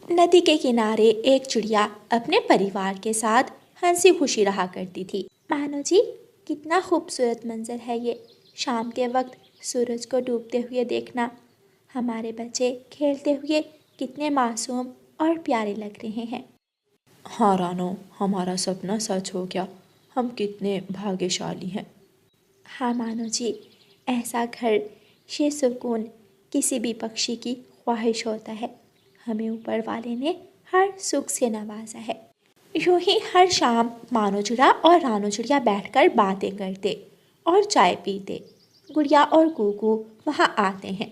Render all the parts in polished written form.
नदी के किनारे एक चिड़िया अपने परिवार के साथ हंसी खुशी रहा करती थी। मानो जी, कितना खूबसूरत मंजर है ये। शाम के वक्त सूरज को डूबते हुए देखना। हमारे बच्चे खेलते हुए कितने मासूम और प्यारे लग रहे हैं। हाँ रानो, हमारा सपना सच हो गया। हम कितने भाग्यशाली हैं। हाँ मानो जी, ऐसा घर, ये सुकून किसी भी पक्षी की ख्वाहिश होता है। हमें ऊपर वाले ने हर सुख से नवाजा है। यूं ही हर शाम मानो चिड़िया और रानो चिड़िया बैठकर बातें करते और चाय पीते। गुड़िया और कूकू वहाँ आते हैं।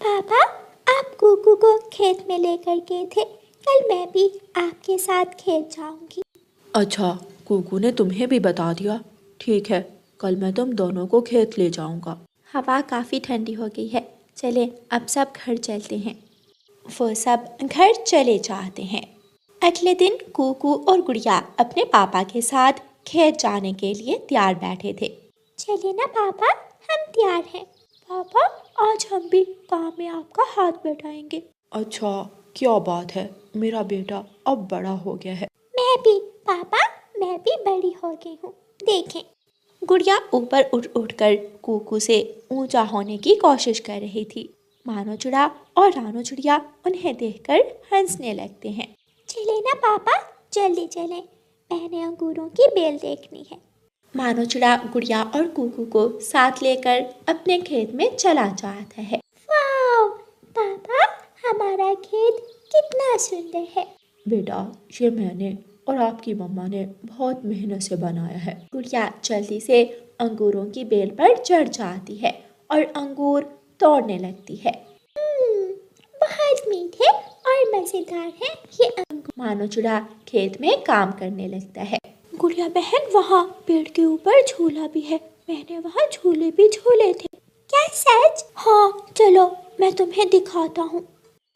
पापा, आप कूकू को खेत में लेकर गए थे। कल मैं भी आपके साथ खेत जाऊंगी। अच्छा, कुकू ने तुम्हें भी बता दिया। ठीक है, कल मैं तुम दोनों को खेत ले जाऊंगा। हवा काफ़ी ठंडी हो गई है, चले अब सब घर चलते हैं। वो सब घर चले जाते हैं। अगले दिन कूकू और गुड़िया अपने पापा के साथ खेत जाने के लिए तैयार बैठे थे। चले ना पापा, हम तैयार हैं। पापा, आज हम भी काम में आपका हाथ बटाएंगे। अच्छा, क्या बात है, मेरा बेटा अब बड़ा हो गया है। मैं भी पापा, मैं भी बड़ी हो गई हूँ, देखें। गुड़िया ऊपर उठ उठकर कूकू से ऊंचा होने की कोशिश कर रही थी। मानो चिड़िया और रानो चिड़िया उन्हें देखकर हंसने लगते हैं। चले ना पापा, जल्दी चलें, मैंने अंगूरों की बेल देखनी है। मानो चिड़िया गुड़िया और कूकू को साथ लेकर अपने खेत में चला जाता है। वाह पापा, हमारा खेत कितना सुंदर है। बेटा, ये मैंने और आपकी मम्मा ने बहुत मेहनत से बनाया है। गुड़िया जल्दी से अंगूरों की बेल पर चढ़ जाती है और अंगूर तोड़ने लगती है। बहुत मीठे और मजेदार है ये अंगूर। मानो चिड़िया खेत में काम करने लगता है। गुड़िया बहन, वहाँ पेड़ के ऊपर झूला भी है, मैंने वहाँ झूले भी झूले थे। क्या सच? हाँ, चलो मैं तुम्हें दिखाता हूँ।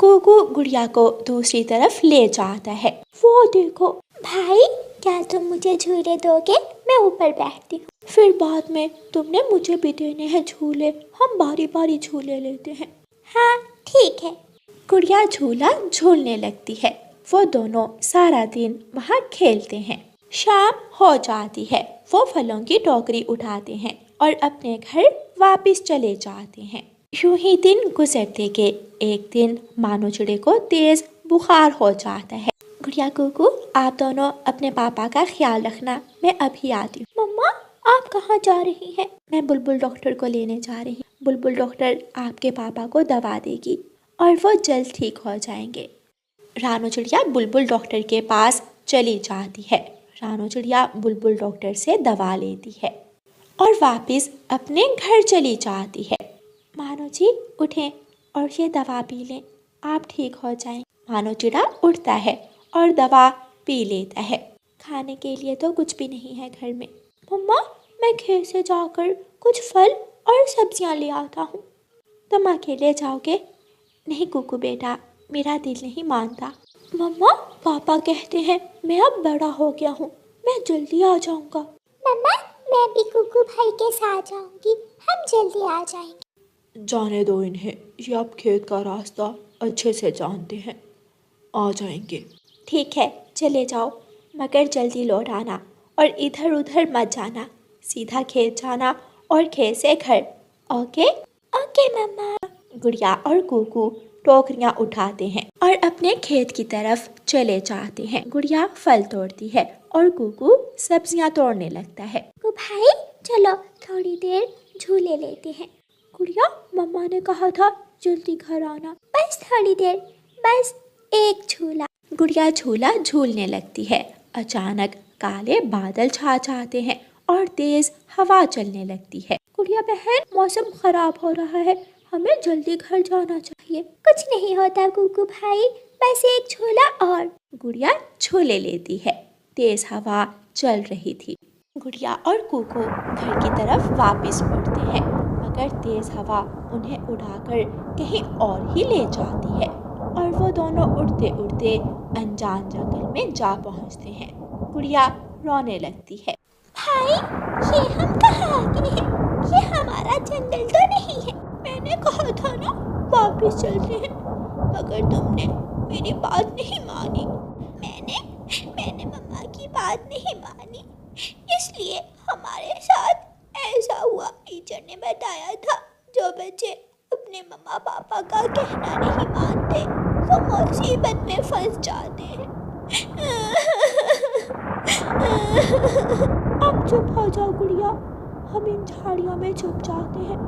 कूकू गुड़िया को दूसरी तरफ ले जाता है। वो देखो भाई, क्या तुम मुझे झूले दोगे? मैं ऊपर बैठती हूँ। फिर बाद में तुमने मुझे भी देने हैं झूले, हम बारी बारी झूले लेते हैं। हाँ ठीक है। गुड़िया झूला झूलने लगती है। वो दोनों सारा दिन वहाँ खेलते हैं। शाम हो जाती है। वो फलों की टोकरी उठाते हैं और अपने घर वापस चले जाते हैं। यूं ही दिन गुजरते के एक दिन मानो चिड़िया को तेज बुखार हो जाता है। गुड़िया कूकू, आप दोनों अपने पापा का ख्याल रखना, मैं अभी आती हूँ। मम्मा, आप कहाँ जा रही हैं? मैं बुलबुल डॉक्टर को लेने जा रही हूँ। बुलबुल डॉक्टर आपके पापा को दवा देगी और वो जल्द ठीक हो जाएंगे। रानो चिड़िया बुलबुल डॉक्टर के पास चली जाती है। रानो चिड़िया बुलबुल डॉक्टर से दवा लेती है और वापस अपने घर चली जाती है। मानो जी, उठें और ये दवा पी लें, आप ठीक हो जाएं। मानो चिड़िया उठता है और दवा पी लेता है। खाने के लिए तो कुछ भी नहीं है घर में। मम्मा, मैं खेत से जाकर कुछ फल और सब्जियां ले आता हूँ। तुम अकेले जाओगे? नहीं कूकू बेटा, मेरा दिल नहीं मानता। मम्मा, पापा कहते हैं मैं अब बड़ा हो गया हूँ, मैं जल्दी आ जाऊँगा। मम्मा, मैं भी कूकू भाई के साथ जाऊँगी, हम जल्दी आ जाएंगे। जाने दो इन्हें, ये अब खेत का रास्ता अच्छे से जानते हैं, आ जाएंगे। ठीक है, चले जाओ, मगर जल्दी लौट आना और इधर उधर मत जाना, सीधा खेत जाना और खेत से घर। ओके? ओके मम्मा। गुड़िया और कूकू टोकरियाँ उठाते हैं और अपने खेत की तरफ चले जाते हैं। गुड़िया फल तोड़ती है और कूकू सब्जियाँ तोड़ने लगता है। भाई चलो थोड़ी देर झूले लेते हैं। गुड़िया, मम्मा ने कहा था जल्दी घर आना। बस थोड़ी देर, बस एक झूला। गुड़िया झूला झूलने लगती है। अचानक काले बादल छा जाते हैं और तेज हवा चलने लगती है। गुड़िया बहन, मौसम खराब हो रहा है, हमें जल्दी घर जाना चाहिए। कुछ नहीं होता कूकू भाई, बस एक झूला और। गुड़िया झूले लेती है। तेज हवा चल रही थी। गुड़िया और कूकू घर की तरफ वापस मुड़ते हैं, मगर तेज हवा उन्हें उड़ाकर कहीं और ही ले जाती है और वो दोनों उड़ते उड़ते अनजान जंगल में जा पहुंचते हैं। गुड़िया रोने लगती है। भाई, ये हम कहाँ आ गए हैं? ये हमारा जंगल तो नहीं है। मैंने कहा था ना वापस चलते हैं, मगर तुमने मेरी बात नहीं मानी। मैंने मम्मा की बात नहीं मानी, इसलिए हमारे साथ ऐसा हुआ। टीचर ने बताया था जो बच्चे अपने मम्मा पापा का कहना नहीं मानते वो मुसीबत में फंस जाते हैं। अब चुप हो जाओ गुड़िया, हम इन झाड़ियों में छुप जाते हैं।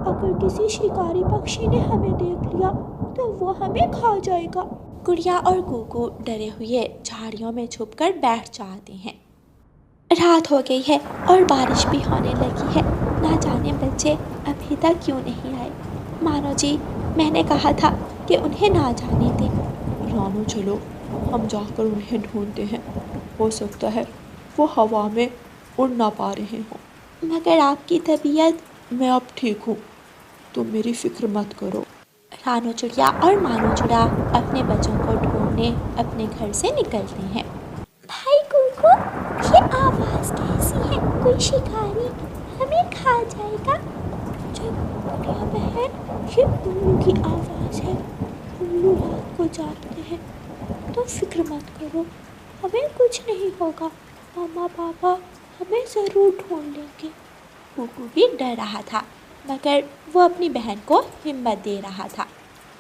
अगर किसी शिकारी पक्षी ने हमें देख लिया तो वो हमें खा जाएगा। गुड़िया और कुकू डरे हुए झाड़ियों में छुपकर बैठ जाते हैं। रात हो गई है और बारिश भी होने लगी है। ना जाने बच्चे अभी तक क्यों नहीं आए। मानो जी, मैंने कहा था कि उन्हें ना जाने दें। रानो चलो हम जाकर उन्हें ढूंढते हैं, हो सकता है वो हवा में उड़ ना पा रहे हों। मगर आपकी तबीयत? मैं अब ठीक हूँ, तुम मेरी फिक्र मत करो। रानो चिड़िया और मानो चिड़ा अपने बच्चों को ढूंढने अपने घर से निकलते हैं। भाई कुकू, ये आवाज़ कैसी है? कोई शिकारी हमें खा जाएगा? जब गुड़िया बहन, ये उल्लू की आवाज़ है। उल्लू रात को जागते हैं। तो फिक्र मत करो, हमें कुछ नहीं होगा। मम्मा पापा हमें ज़रूर ढूंढ लेंगे। कुकू भी डर रहा था, मगर वो अपनी बहन को हिम्मत दे रहा था।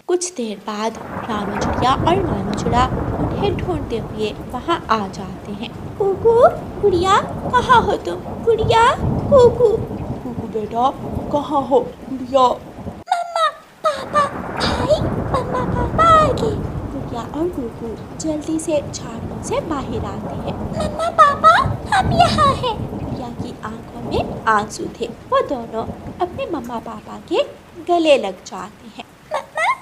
कुछ देर बाद रानो चिड़िया और मानो चिड़ा उन्हें ढूंढते हुए वहाँ आ जाते हैं। कुकू, गुड़िया, कहाँ हो तुम? गुड़िया, कुकू। कुकू बेटा, कहाँ हो? गुड़िया। मम्मा पापा, भाई, मम्मा पापा आ गए। गुड़िया और कुकू जल्दी से झाड़ियों से बाहर आते हैं। मम्मा पापा, हम यहाँ हैं। गुड़िया की आंखों में आंसू थे। वो दोनों अपने मम्मा पापा के गले लग जाते हैं। मम्मा,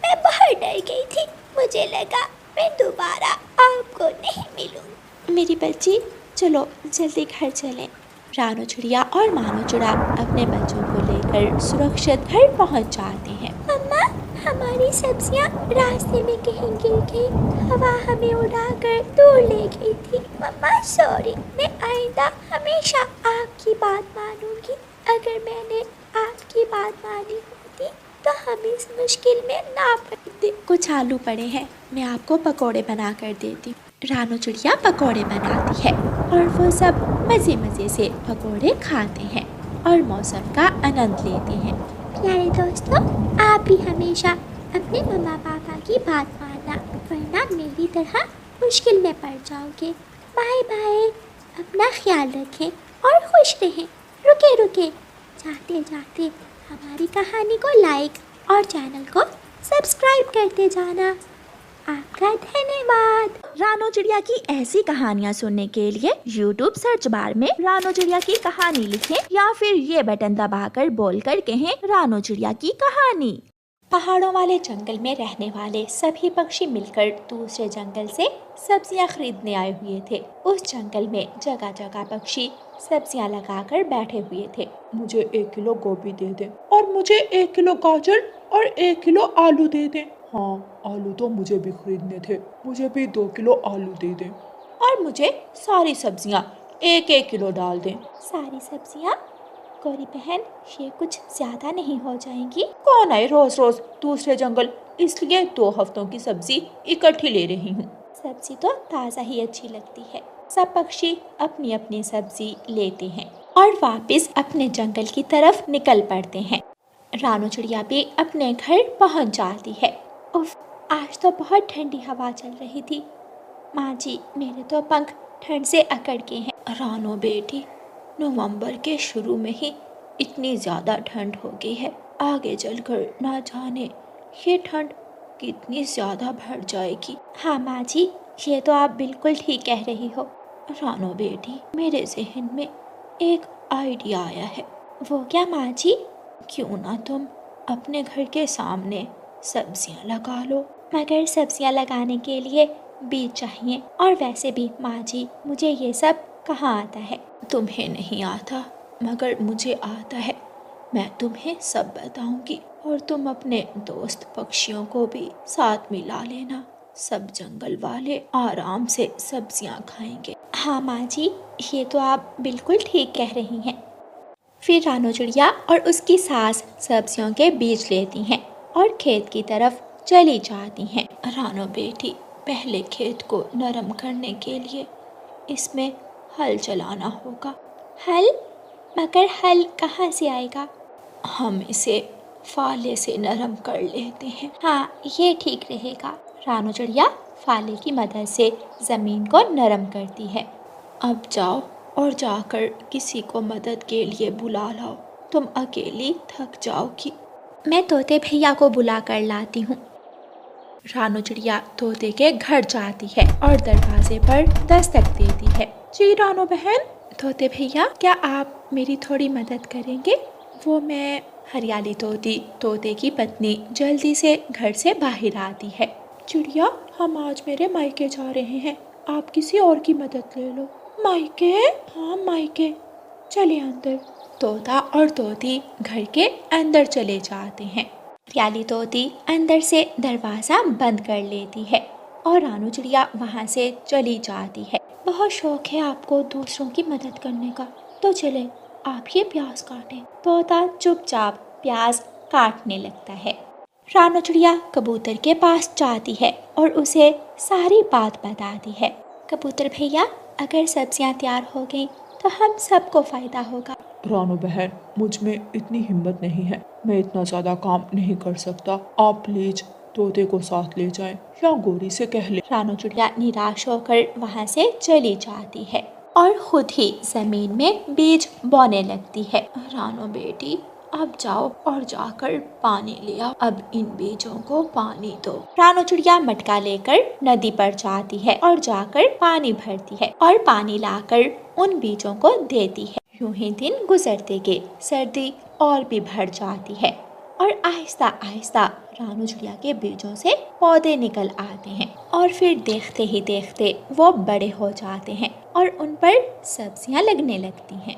मैं बहुत डर गई थी। मुझे लगा मैं दोबारा आपको नहीं मिलूंगी। मेरी बच्ची, चलो जल्दी घर चलें। रानो चिड़िया और मानो चिड़ा अपने बच्चों को लेकर सुरक्षित घर पहुंच जाते हैं। मम्मा, हमारी सब्जियां रास्ते में कहीं गिर गई। हवा हमें उड़ाकर दूर ले गई थी। मम्मा सॉरी, मैं आइंदा हमेशा आपकी बात मानूंगी। अगर मैंने आपकी बात मानी होती तो हम इस मुश्किल में ना पड़ते। कुछ आलू पड़े हैं, मैं आपको पकोड़े बना कर देती हूँ। रानो चिड़िया पकोड़े बनाती है और वो सब मज़े मज़े से पकोड़े खाते हैं और मौसम का आनंद लेते हैं। प्यारे दोस्तों, आप भी हमेशा अपने मम्मा पापा की बात मानना, वरना मेरी तरह मुश्किल में पड़ जाओगे। बाय बाय, अपना ख्याल रखें और खुश रहें। रुके जाते जाते हमारी कहानी को लाइक और चैनल को सब्सक्राइब करते जाना। आपका धन्यवाद। रानो चिड़िया की ऐसी कहानियाँ सुनने के लिए YouTube सर्च बार में रानो चिड़िया की कहानी लिखें या फिर ये बटन दबाकर बोलकर कहें रानो चिड़िया की कहानी। पहाड़ों वाले जंगल में रहने वाले सभी पक्षी मिलकर दूसरे जंगल से सब्जियां खरीदने आए हुए थे। उस जंगल में जगह जगह पक्षी सब्जियां लगाकर बैठे हुए थे। मुझे 1 किलो गोभी दे दें और मुझे 1 किलो गाजर और 1 किलो आलू दे दें। हाँ, आलू तो मुझे भी खरीदने थे, मुझे भी 2 किलो आलू दे दें। और मुझे सारी सब्जियां 1-1 किलो डाल दें। सारी सब्जियां? गौरी बहन, ये कुछ ज्यादा नहीं हो जाएंगी? कौन आए रोज रोज दूसरे जंगल, इसलिए 2 हफ्तों की सब्जी इकट्ठी ले रही हूँ। सब्जी तो ताज़ा ही अच्छी लगती है। सब पक्षी अपनी अपनी सब्जी लेते हैं और वापस अपने जंगल की तरफ निकल पड़ते हैं। रानो चिड़िया भी अपने घर पहुंच जाती है। उफ, आज तो बहुत ठंडी हवा चल रही थी। माँ जी, मेरे तो पंख ठंड से अकड़ गए हैं। रानो बेटी, नवंबर के शुरू में ही इतनी ज़्यादा ठंड हो गई है, आगे चलकर ना जाने ये ठंड कितनी ज़्यादा बढ़ जाएगी। हाँ माँ जी, ये तो आप बिल्कुल ठीक कह रही हो। रानो बेटी, मेरे जहन में एक आइडिया आया है। वो क्या माँ जी? क्यों ना तुम अपने घर के सामने सब्जियां लगा लो। मगर सब्जियां लगाने के लिए बीज चाहिए, और वैसे भी माँ जी, मुझे ये सब कहाँ आता है। तुम्हें नहीं आता, मगर मुझे आता है। मैं तुम्हें सब बताऊंगी और तुम अपने दोस्त पक्षियों को भी साथ मिला लेना। सब जंगल वाले आराम से सब्जियां खाएंगे। हाँ माँ जी, ये तो आप बिल्कुल ठीक कह रही हैं। फिर रानो चिड़िया और उसकी सास सब्जियों के बीज लेती हैं और खेत की तरफ चली जाती हैं। रानो बेटी, पहले खेत को नरम करने के लिए इसमें हल चलाना होगा। हल? मगर हल कहाँ से आएगा? हम इसे फाले से नरम कर लेते हैं। हाँ, ये ठीक रहेगा। रानो चिड़िया फाले की मदद से ज़मीन को नरम करती है। अब जाओ और जाकर किसी को मदद के लिए बुला लाओ, तुम अकेली थक जाओगी। मैं तोते भैया को बुला कर लाती हूँ। रानो चिड़िया तोते के घर जाती है और दरवाजे पर दस्तक देती है। जी रानो बहन। तोते भैया, क्या आप मेरी थोड़ी मदद करेंगे? वो मैं हरियाली तोती तोते की पत्नी जल्दी से घर से बाहर आती है। चिड़िया, हम आज मेरे मायके जा रहे हैं, आप किसी और की मदद ले लो। मायके? हाँ मायके, चलिए अंदर। तोता और तोती घर के अंदर चले जाते हैं। हरियाली तोती अंदर से दरवाज़ा बंद कर लेती है और रानो चिड़िया वहाँ से चली जाती है। बहुत शौक है आपको दूसरों की मदद करने का, तो चले आप ये प्याज काटें। तोता चुपचाप प्याज काटने लगता है। रानो चिड़िया कबूतर के पास जाती है और उसे सारी बात बताती है। कबूतर भैया, अगर सब्जियां तैयार हो गई तो हम सबको फ़ायदा होगा। रानो बहन, मुझ में इतनी हिम्मत नहीं है, मैं इतना ज़्यादा काम नहीं कर सकता। आप प्लीज तोते को साथ ले जाएं या गोरी से कह ले। रानो चिड़िया निराश होकर वहाँ से चली जाती है और खुद ही जमीन में बीज बोने लगती है। रानो बेटी, अब जाओ और जाकर पानी ले आओ। अब इन बीजों को पानी दो। रानो चिड़िया मटका लेकर नदी पर जाती है और जाकर पानी भरती है और पानी लाकर उन बीजों को देती है। यूं ही दिन गुजरते गए, सर्दी और भी बढ़ जाती है और आहिस्ता आहिस्ता रानो चिड़िया के बीजों से पौधे निकल आते हैं और फिर देखते ही देखते वो बड़े हो जाते हैं और उन पर सब्जियां लगने लगती हैं।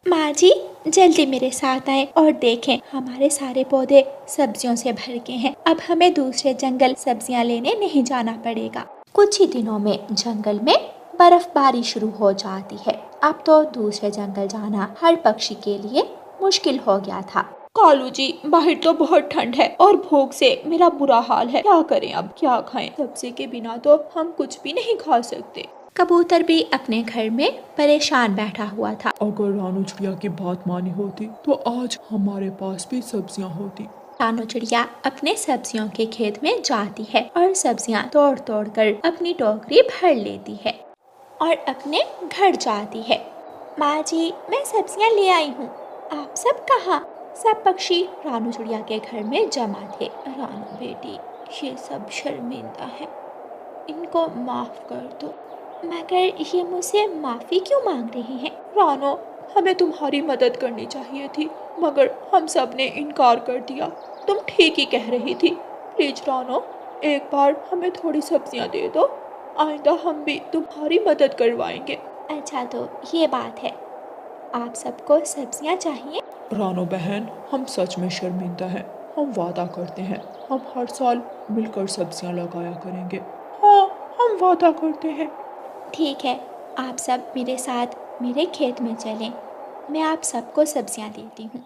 माँ जी, जल्दी मेरे साथ आए और देखें, हमारे सारे पौधे सब्जियों से भर के हैं। अब हमें दूसरे जंगल सब्जियां लेने नहीं जाना पड़ेगा। कुछ ही दिनों में जंगल में बर्फबारी शुरू हो जाती है। अब तो दूसरे जंगल जाना हर पक्षी के लिए मुश्किल हो गया था। कालू जी, बाहर तो बहुत ठंड है और भूख से मेरा बुरा हाल है। क्या करें, अब क्या खाएं? सब्जी के बिना तो हम कुछ भी नहीं खा सकते। कबूतर भी अपने घर में परेशान बैठा हुआ था। अगर रानो चिड़िया की बात मानी होती तो आज हमारे पास भी सब्जियां होती। रानो चिड़िया अपने सब्जियों के खेत में जाती है और सब्जियां तोड़ तोड़ कर अपनी टोकरी भर लेती है और अपने घर जाती है। माँ जी, मैं सब्जियां ले आई हूँ, आप सब कहाँ? सब पक्षी रानो चिड़िया के घर में जमा थे। रानो बेटी, ये सब शर्मिंदा है, इनको माफ कर दो। मगर ये मुझसे माफ़ी क्यों मांग रही हैं? रानो, हमें तुम्हारी मदद करनी चाहिए थी, मगर हम सब ने इनकार कर दिया। तुम ठीक ही कह रही थी। प्लीज रानो, एक बार हमें थोड़ी सब्जियां दे दो, आइंदा हम भी तुम्हारी मदद करवाएंगे। अच्छा, तो ये बात है, आप सबको सब्जियां चाहिए? रानो बहन, हम सच में शर्मिंदा हैं। हम वादा करते हैं, हम हर साल मिलकर सब्जियां लगाया करेंगे। हाँ, हम वादा करते हैं। ठीक है, आप सब मेरे साथ मेरे खेत में चलें, मैं आप सबको सब्जियां देती हूँ।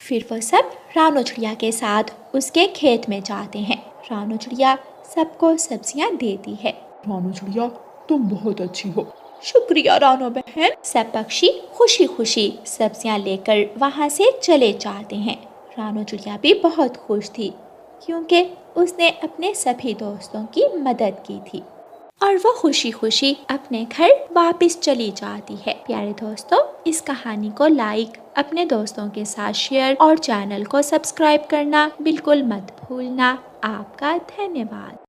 फिर वो सब रानो चिड़िया के साथ उसके खेत में जाते हैं। रानो चिड़िया सबको सब्जियां देती है। रानो चिड़िया, तुम बहुत अच्छी हो। शुक्रिया रानो बहन। सब पक्षी खुशी खुशी सब्जियां लेकर वहाँ से चले जाते हैं। रानो चिड़िया भी बहुत खुश थी क्योंकि उसने अपने सभी दोस्तों की मदद की थी और वो खुशी खुशी अपने घर वापस चली जाती है। प्यारे दोस्तों, इस कहानी को लाइक, अपने दोस्तों के साथ शेयर और चैनल को सब्सक्राइब करना बिल्कुल मत भूलना। आपका धन्यवाद।